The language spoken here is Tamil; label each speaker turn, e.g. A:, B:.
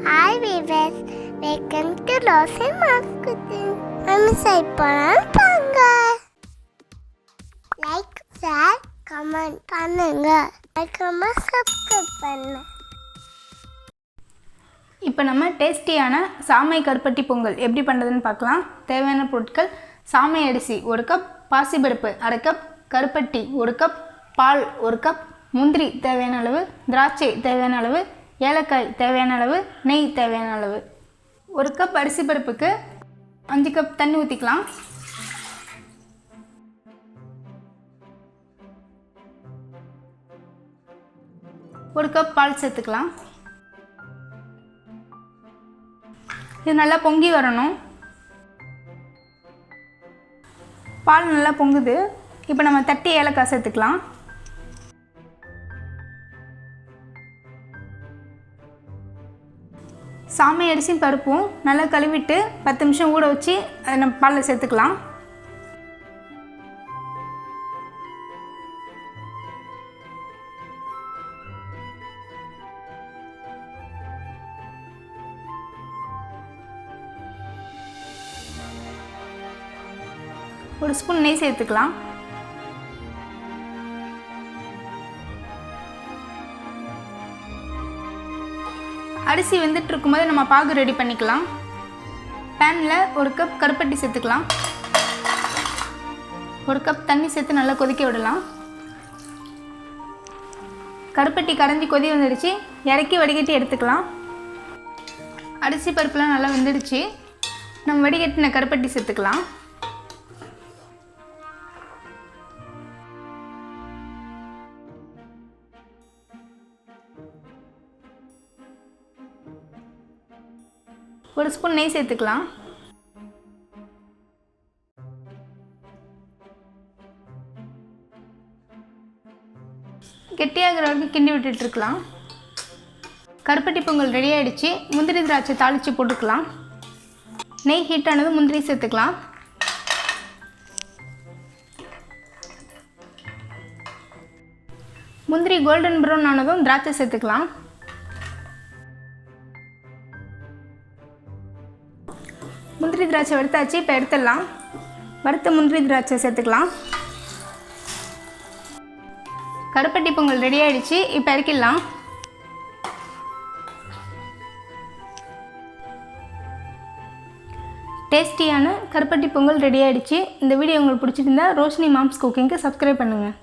A: Hi viewers, welcome to Roshini's cooking. I'm Samai Pongal. Like, share, comment பண்ணுங்க. மறக்காம subscribe பண்ணுங்க.
B: இப்போ நம்ம டேஸ்டியான சாமை கருப்பட்டி பொங்கல் எப்படி பண்ணுறதுன்னு பார்க்கலாம். தேவையான பொருட்கள்: சாமை அரிசி 1 கப், பாசிப்பருப்பு 1/2 கப், கருப்பட்டி 1 கப், பால் 1 கப், முந்திரி தேவையான அளவு, திராட்சை தேவையான அளவு, ஏலக்காய் தேவையான அளவு, நெய் தேவையான அளவு. 1 கப் அரிசி பருப்புக்கு 5 கப் தண்ணி ஊற்றிக்கலாம். ஒரு கப் பால் சேர்த்துக்கலாம். இது நல்லா பொங்கி வரணும். பால் நல்லா பொங்குது. இப்போ நம்ம தட்டி ஏலக்காய் சேர்த்துக்கலாம். சாமை அரிசியும் பருப்பும் நல்லா கழுவிட்டு 10 நிமிஷம் ஊற வச்சு அதை நம்ம பாலில் சேர்த்துக்கலாம். ஒரு ஸ்பூன் நெய் சேர்த்துக்கலாம். அரிசி வெந்துட்டு இருக்கும்போது நம்ம பாகு ரெடி பண்ணிக்கலாம். பேனில் 1 கப் கருப்பட்டி சேர்த்துக்கலாம். 1 கப் தண்ணி சேர்த்து நல்லா கொதிக்க விடலாம். கருப்பட்டி கரைஞ்சி கொதி வந்துடுச்சு. இறக்கி வடிகட்டி எடுத்துக்கலாம். அரிசி பருப்புலாம் நல்லா வெந்துடுச்சு. நம்ம வடிகட்டின கருப்பட்டி சேர்த்துக்கலாம். ஒரு ஸ்பூன் நெய் சேர்த்துக்கலாம். கெட்டியாகிற வரைக்கும் கிண்டி விட்டுட்டுருக்கலாம். கருப்பட்டி பொங்கல் ரெடி ஆகிடுச்சு. முந்திரி திராட்சை தாளித்து போட்டுக்கலாம். நெய் ஹீட் ஆனது முந்திரி சேர்த்துக்கலாம். முந்திரி கோல்டன் ப்ரௌன் ஆனதும் திராட்சை சேர்த்துக்கலாம். முந்திரி திராட்சை வறுத்தாச்சு. இப்போ எடுத்துடலாம். வறுத்த முந்திரி திராட்சை சேர்த்துக்கலாம். கருப்பட்டி பொங்கல் ரெடி ஆகிடுச்சு. இப்போ இறக்கிடலாம். டேஸ்டியான கருப்பட்டி பொங்கல் ரெடி ஆகிடுச்சு. இந்த வீடியோ உங்களுக்கு பிடிச்சிருந்தா ரோஷினி மாம்ஸ் குக்கிங்க்கு சப்ஸ்கிரைப் பண்ணுங்கள்.